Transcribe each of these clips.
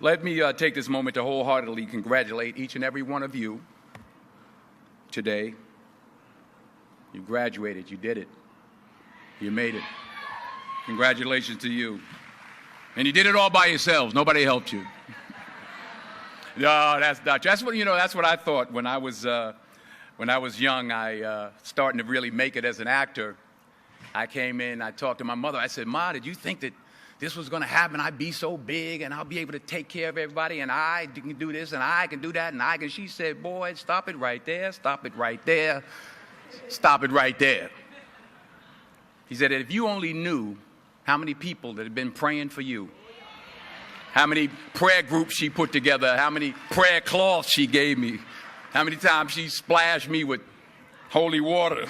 Let me take this moment to wholeheartedly congratulate each and every one of you today. You graduated. You did it. You made it. Congratulations to you. And you did it all by yourselves. Nobody helped you. No, that's not true. That's what I thought when I was young. Starting to really make it as an actor. I came in, I talked to my mother. I said, "Ma, did you think that this was going to happen? I'd be so big and I'll be able to take care of everybody and I can do this and I can do that and I can." She said, "Boy, stop it right there, stop it right there, stop it right there." He said that if you only knew how many people that had been praying for you, how many prayer groups she put together, how many prayer cloths she gave me, how many times she splashed me with holy water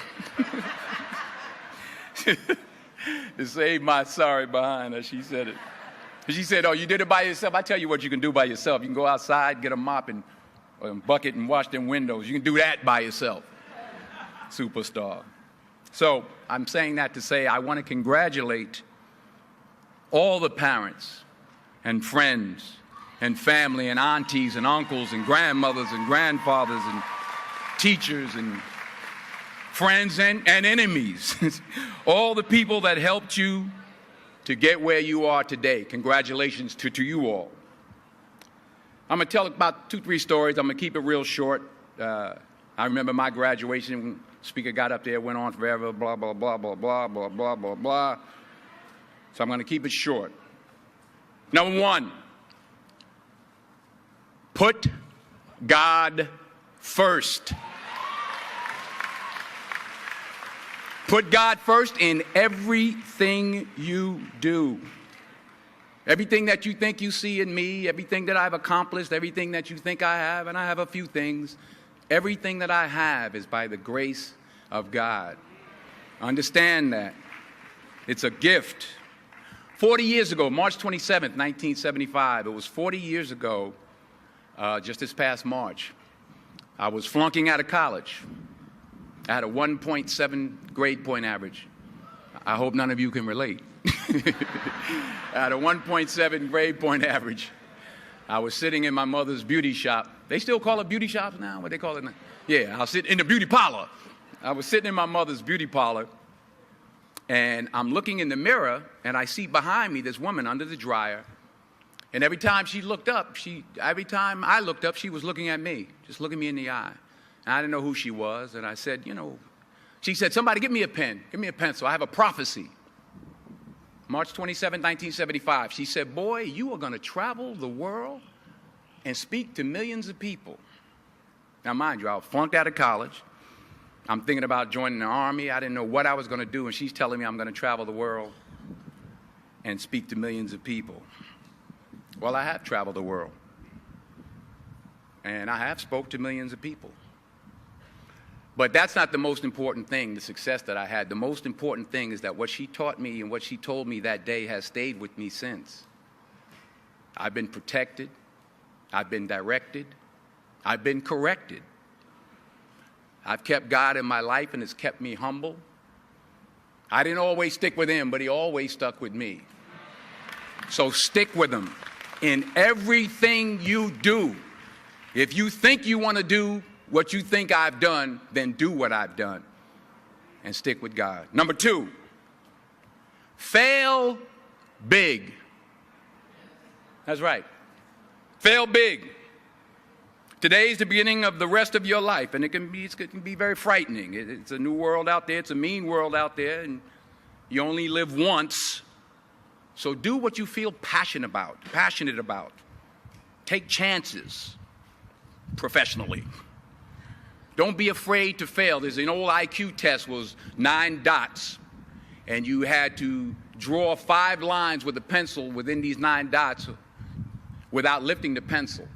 to save my sorry behind her. She said it. She said, "Oh, you did it by yourself? I tell you what you can do by yourself. You can go outside, get a mop and a bucket and wash them windows. You can do that by yourself." Superstar. So I'm saying that to say I want to congratulate all the parents and friends and family and aunties and uncles and grandmothers and grandfathers and teachers and friends and enemies, all the people that helped you to get where you are today. Congratulations to you all. I'm going to tell about 2-3 stories. I'm going to keep it real short. I remember my graduation when the speaker got up there, went on forever, blah, blah, blah, blah, blah, blah, blah, blah, blah. So I'm going to keep it short. Number 1, put God first. Put God first in everything you do. Everything that you think you see in me, everything that I've accomplished, everything that you think I have, and I have a few things, everything that I have is by the grace of God. Understand that. It's a gift. 40 years ago, March 27th, 1975, it was 40 years ago, just this past March, I was flunking out of college. I had a 1.7 grade point average. I hope none of you can relate. I had a 1.7 grade point average. I was sitting in my mother's beauty shop. They still call it beauty shops now? What they call it now? Yeah, I was sitting in the beauty parlor. I was sitting in my mother's beauty parlor, and I'm looking in the mirror, and I see behind me this woman under the dryer. And every time she looked up, every time I looked up, she was looking at me, just looking me in the eye. And I didn't know who she was, and I said, she said, "Somebody give me a pen, give me a pencil. I have a prophecy." March 27, 1975, she said, "Boy, you are going to travel the world and speak to millions of people." Now, mind you, I was flunked out of college. I'm thinking about joining the Army. I didn't know what I was going to do, and she's telling me I'm going to travel the world and speak to millions of people. Well, I have traveled the world, and I have spoke to millions of people. But that's not the most important thing, the success that I had. The most important thing is that what she taught me and what she told me that day has stayed with me since. I've been protected. I've been directed. I've been corrected. I've kept God in my life, and it's kept me humble. I didn't always stick with him, but he always stuck with me. So stick with him in everything you do. If you think you want to do what you think I've done, then do what I've done and stick with God. Number 2, fail big. That's right. Fail big. Today is the beginning of the rest of your life, and it can be very frightening. It's a new world out there. It's a mean world out there, and you only live once. So do what you feel passionate about. Take chances professionally. Don't be afraid to fail. There's an old IQ test, was 9 dots, and you had to draw 5 lines with a pencil within these 9 dots without lifting the pencil.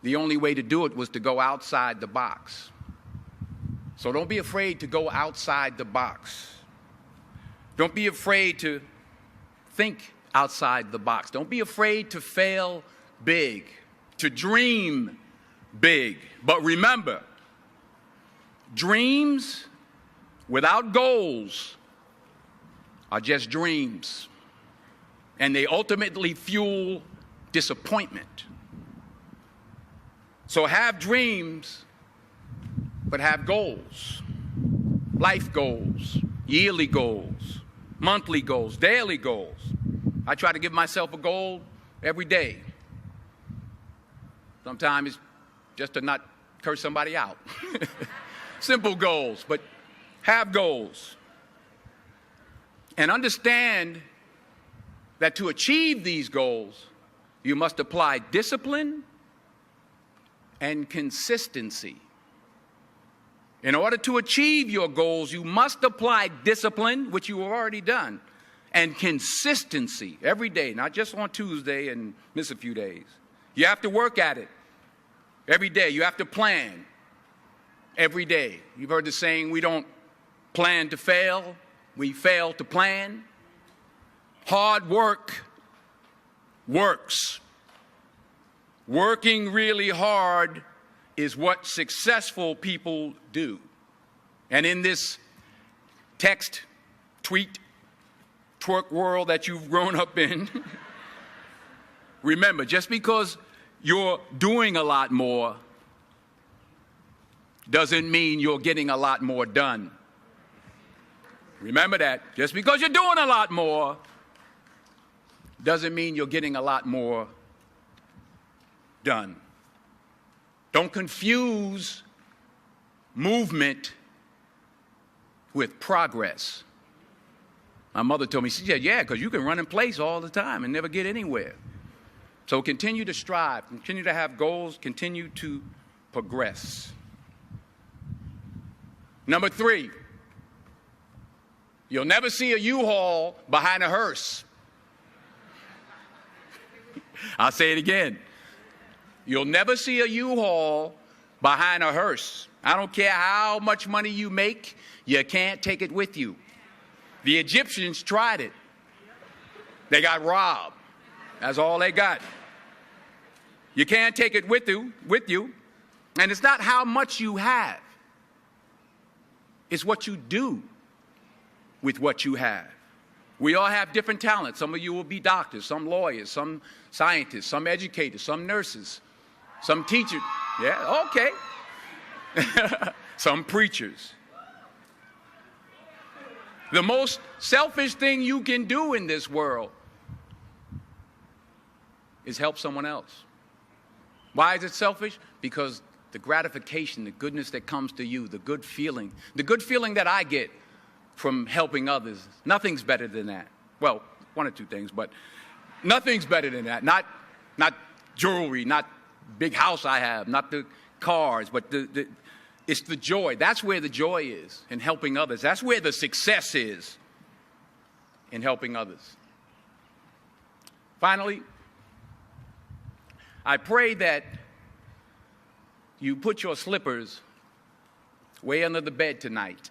The only way to do it was to go outside the box. So don't be afraid to go outside the box. Don't be afraid to think outside the box. Don't be afraid to fail big, to dream big. But remember, dreams without goals are just dreams, and they ultimately fuel disappointment. So have dreams, but have goals. Life goals, yearly goals, monthly goals, daily goals. I try to give myself a goal every day. Sometimes it's just to not curse somebody out. Simple goals, but have goals. And understand that to achieve these goals, you must apply discipline and consistency. In order to achieve your goals, you must apply discipline, which you have already done, and consistency every day, not just on Tuesday and miss a few days. You have to work at it every day. You have to plan every day. You've heard the saying, we don't plan to fail, we fail to plan. Hard work works. Working really hard is what successful people do. And in this text, tweet, twerk world that you've grown up in, remember, just because you're doing a lot more doesn't mean you're getting a lot more done. Remember that. Just because you're doing a lot more doesn't mean you're getting a lot more done. Don't confuse movement with progress. My mother told me, she said, yeah, because you can run in place all the time and never get anywhere. So continue to strive, continue to have goals, continue to progress. Number 3, you'll never see a U-Haul behind a hearse. I'll say it again. You'll never see a U-Haul behind a hearse. I don't care how much money you make, you can't take it with you. The Egyptians tried it. They got robbed. That's all they got. You can't take it with you. And it's not how much you have. It's what you do with what you have. We all have different talents. Some of you will be doctors, some lawyers, some scientists, some educators, some nurses, some teachers. Yeah, okay. Some preachers. The most selfish thing you can do in this world is help someone else. Why is it selfish? Because the gratification, the goodness that comes to you, the good feeling that I get from helping others, nothing's better than that. Well, one or two things, but nothing's better than that. Not jewelry, not big house I have, not the cars, but it's the joy. That's where the joy is, in helping others. That's where the success is, in helping others. Finally, I pray that you put your slippers way under the bed tonight,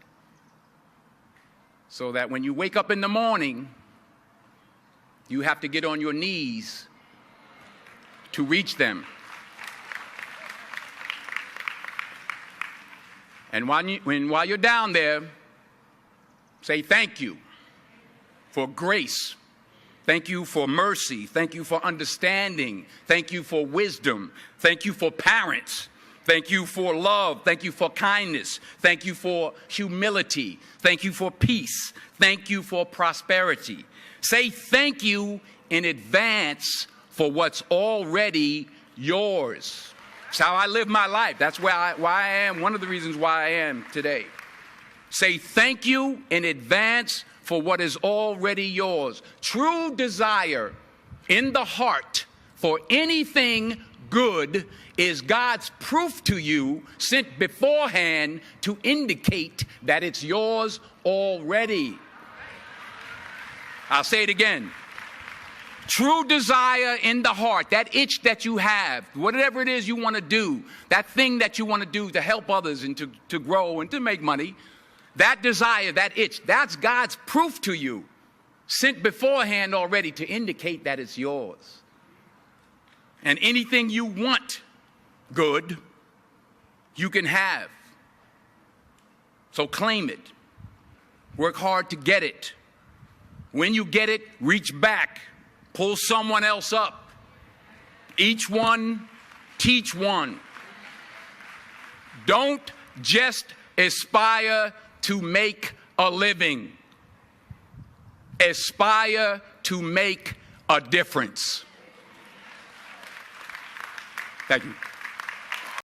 so that when you wake up in the morning, you have to get on your knees to reach them. And while you're down there, say thank you for grace. Thank you for mercy. Thank you for understanding. Thank you for wisdom. Thank you for parents. Thank you for love. Thank you for kindness. Thank you for humility. Thank you for peace. Thank you for prosperity. Say thank you in advance for what's already yours. It's how I live my life. That's why I am, one of the reasons why I am today. Say thank you in advance for what is already yours. True desire in the heart for anything good is God's proof to you, sent beforehand to indicate that it's yours already. I'll say it again. True desire in the heart, that itch that you have, whatever it is you want to do, that thing that you want to do to help others and to grow and to make money, that desire, that itch, that's God's proof to you, sent beforehand already to indicate that it's yours. And anything you want good, you can have. So claim it. Work hard to get it. When you get it, reach back. Pull someone else up. Each one, teach one. Don't just aspire to make a living. Aspire to make a difference. Thank you.